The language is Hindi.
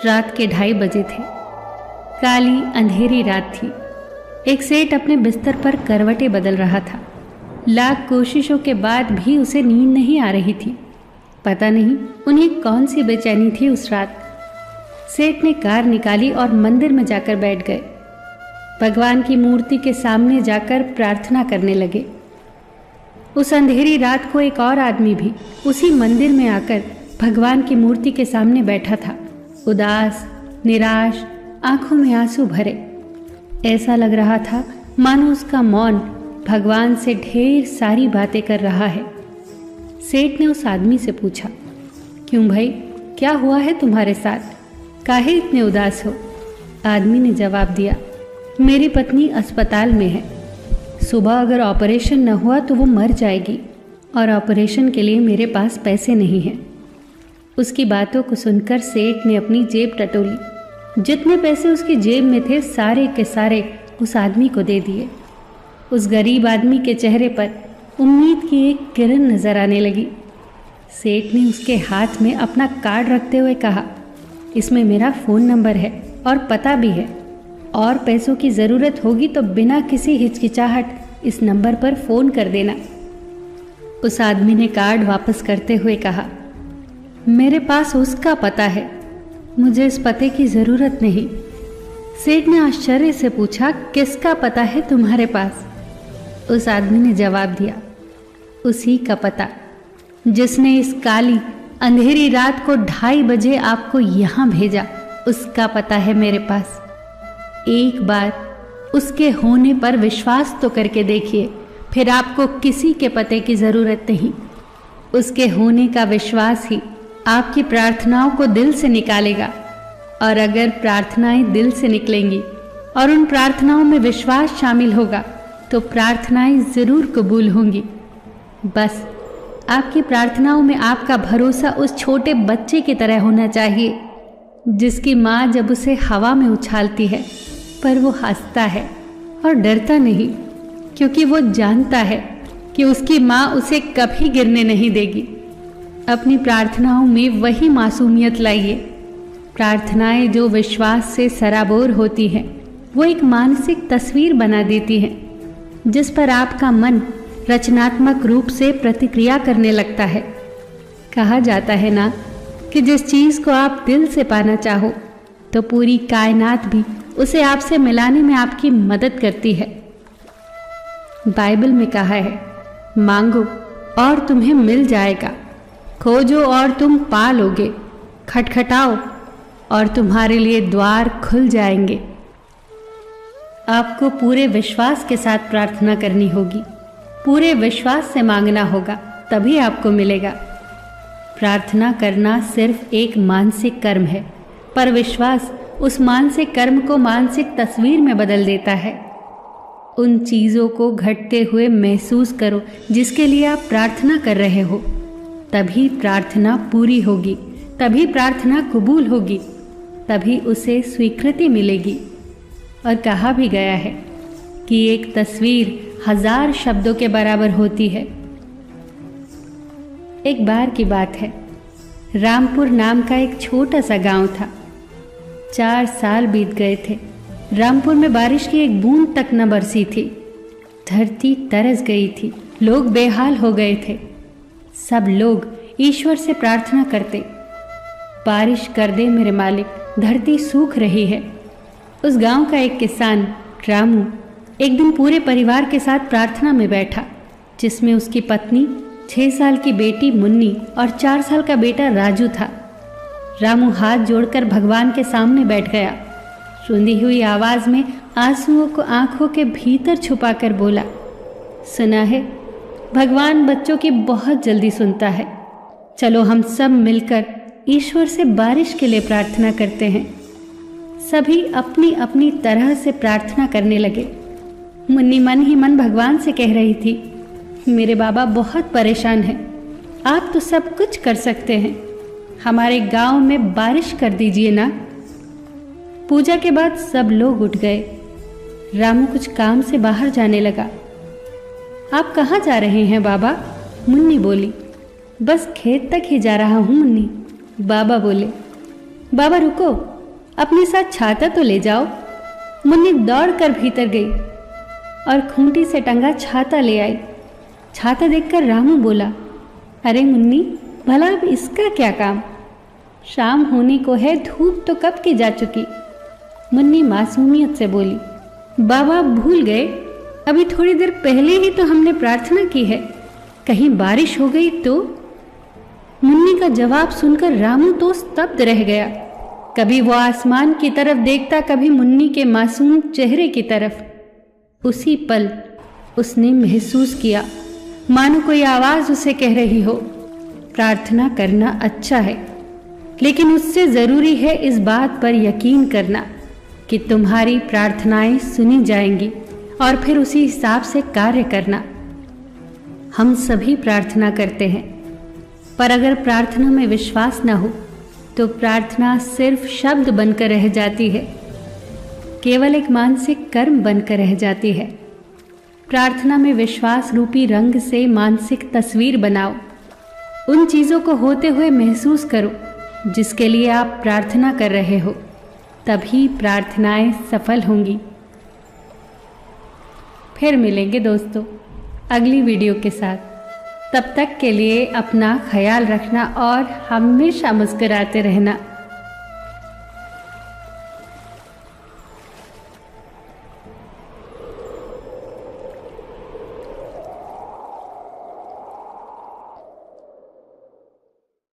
रात के 2:30 बजे थे। काली अंधेरी रात थी। एक सेठ अपने बिस्तर पर करवटें बदल रहा था। लाख कोशिशों के बाद भी उसे नींद नहीं आ रही थी। पता नहीं उन्हें कौन सी बेचैनी थी उस रात। सेठ ने कार निकाली और मंदिर में जाकर बैठ गए। भगवान की मूर्ति के सामने जाकर प्रार्थना करने लगे। उस अंधेरी रात को एक और आदमी भी उसी मंदिर में आकर भगवान की मूर्ति के सामने बैठा था, उदास, निराश, आंखों में आंसू भरे। ऐसा लग रहा था मानो उसका मौन भगवान से ढेर सारी बातें कर रहा है। सेठ ने उस आदमी से पूछा, क्यों भाई, क्या हुआ है तुम्हारे साथ? काहे इतने उदास हो? आदमी ने जवाब दिया, मेरी पत्नी अस्पताल में है। सुबह अगर ऑपरेशन न हुआ तो वो मर जाएगी और ऑपरेशन के लिए मेरे पास पैसे नहीं हैं। उसकी बातों को सुनकर सेठ ने अपनी जेब टटोली। जितने पैसे उसकी जेब में थे सारे के सारे उस आदमी को दे दिए। उस गरीब आदमी के चेहरे पर उम्मीद की एक किरण नजर आने लगी। सेठ ने उसके हाथ में अपना कार्ड रखते हुए कहा, इसमें मेरा फ़ोन नंबर है और पता भी है, और पैसों की ज़रूरत होगी तो बिना किसी हिचकिचाहट इस नंबर पर फ़ोन कर देना। उस आदमी ने कार्ड वापस करते हुए कहा, मेरे पास उसका पता है, मुझे इस पते की ज़रूरत नहीं। सेठ ने आश्चर्य से पूछा, किसका पता है तुम्हारे पास? उस आदमी ने जवाब दिया, उसी का पता जिसने इस काली अंधेरी रात को 2:30 बजे आपको यहाँ भेजा, उसका पता है मेरे पास। एक बार उसके होने पर विश्वास तो करके देखिए, फिर आपको किसी के पते की ज़रूरत नहीं। उसके होने का विश्वास ही आपकी प्रार्थनाओं को दिल से निकालेगा, और अगर प्रार्थनाएं दिल से निकलेंगी और उन प्रार्थनाओं में विश्वास शामिल होगा तो प्रार्थनाएं ज़रूर कबूल होंगी। बस आपकी प्रार्थनाओं में आपका भरोसा उस छोटे बच्चे की तरह होना चाहिए जिसकी माँ जब उसे हवा में उछालती है पर वो हंसता है और डरता नहीं, क्योंकि वो जानता है कि उसकी माँ उसे कभी गिरने नहीं देगी। अपनी प्रार्थनाओं में वही मासूमियत लाइए। प्रार्थनाएं जो विश्वास से सराबोर होती हैं वो एक मानसिक तस्वीर बना देती हैं जिस पर आपका मन रचनात्मक रूप से प्रतिक्रिया करने लगता है। कहा जाता है ना कि जिस चीज़ को आप दिल से पाना चाहो तो पूरी कायनात भी उसे आपसे मिलाने में आपकी मदद करती है। बाइबल में कहा है, मांगो और तुम्हें मिल जाएगा, खोजो और तुम पा लोगे, खटखटाओ और तुम्हारे लिए द्वार खुल जाएंगे। आपको पूरे विश्वास के साथ प्रार्थना करनी होगी, पूरे विश्वास से मांगना होगा, तभी आपको मिलेगा। प्रार्थना करना सिर्फ एक मानसिक कर्म है, पर विश्वास उस मानसिक कर्म को मानसिक तस्वीर में बदल देता है। उन चीज़ों को घटते हुए महसूस करो जिसके लिए आप प्रार्थना कर रहे हो, तभी प्रार्थना पूरी होगी, तभी प्रार्थना कबूल होगी, तभी उसे स्वीकृति मिलेगी। और कहा भी गया है कि एक तस्वीर 1000 शब्दों के बराबर होती है। एक बार की बात है, रामपुर नाम का एक छोटा सा गांव था। 4 साल बीत गए थे। रामपुर में बारिश की एक बूंद तक न बरसी थी। धरती तरस गई थी, लोग बेहाल हो गए थे। सब लोग ईश्वर से प्रार्थना करते, बारिश कर दे मेरे मालिक, धरती सूख रही है। उस गांव का एक किसान रामू एक दिन पूरे परिवार के साथ प्रार्थना में बैठा, जिसमें उसकी पत्नी, 6 साल की बेटी मुन्नी और 4 साल का बेटा राजू था। रामू हाथ जोड़कर भगवान के सामने बैठ गया। रुंधी हुई आवाज में आंसुओं को आंखों के भीतर छुपाकर बोला, सुना है, भगवान बच्चों की बहुत जल्दी सुनता है। चलो हम सब मिलकर ईश्वर से बारिश के लिए प्रार्थना करते हैं। सभी अपनी अपनी तरह से प्रार्थना करने लगे। मुन्नी मन ही मन भगवान से कह रही थी, मेरे बाबा बहुत परेशान हैं, आप तो सब कुछ कर सकते हैं, हमारे गांव में बारिश कर दीजिए ना। पूजा के बाद सब लोग उठ गए। रामू कुछ काम से बाहर जाने लगा। आप कहाँ जा रहे हैं बाबा? मुन्नी बोली। बस खेत तक ही जा रहा हूँ मुन्नी, बाबा बोले। बाबा रुको, अपने साथ छाता तो ले जाओ। मुन्नी दौड़कर भीतर गई और खूंटी से टंगा छाता ले आई। छाता देखकर रामू बोला, अरे मुन्नी, भला अब इसका क्या काम? शाम होने को है, धूप तो कब की जा चुकी। मुन्नी मासूमियत से बोली, बाबा आप भूल गए, अभी थोड़ी देर पहले ही तो हमने प्रार्थना की है, कहीं बारिश हो गई तो? मुन्नी का जवाब सुनकर रामू तो स्तब्ध रह गया। कभी वो आसमान की तरफ देखता, कभी मुन्नी के मासूम चेहरे की तरफ। उसी पल उसने महसूस किया मानो कोई आवाज उसे कह रही हो, प्रार्थना करना अच्छा है, लेकिन उससे जरूरी है इस बात पर यकीन करना कि तुम्हारी प्रार्थनाएं सुनी जाएंगी और फिर उसी हिसाब से कार्य करना। हम सभी प्रार्थना करते हैं, पर अगर प्रार्थना में विश्वास न हो तो प्रार्थना सिर्फ शब्द बनकर रह जाती है, केवल एक मानसिक कर्म बनकर रह जाती है। प्रार्थना में विश्वास रूपी रंग से मानसिक तस्वीर बनाओ। उन चीज़ों को होते हुए महसूस करो जिसके लिए आप प्रार्थना कर रहे हो, तभी प्रार्थनाएं सफल होंगी। फिर मिलेंगे दोस्तों अगली वीडियो के साथ। तब तक के लिए अपना ख्याल रखना और हमेशा मुस्कुराते रहना।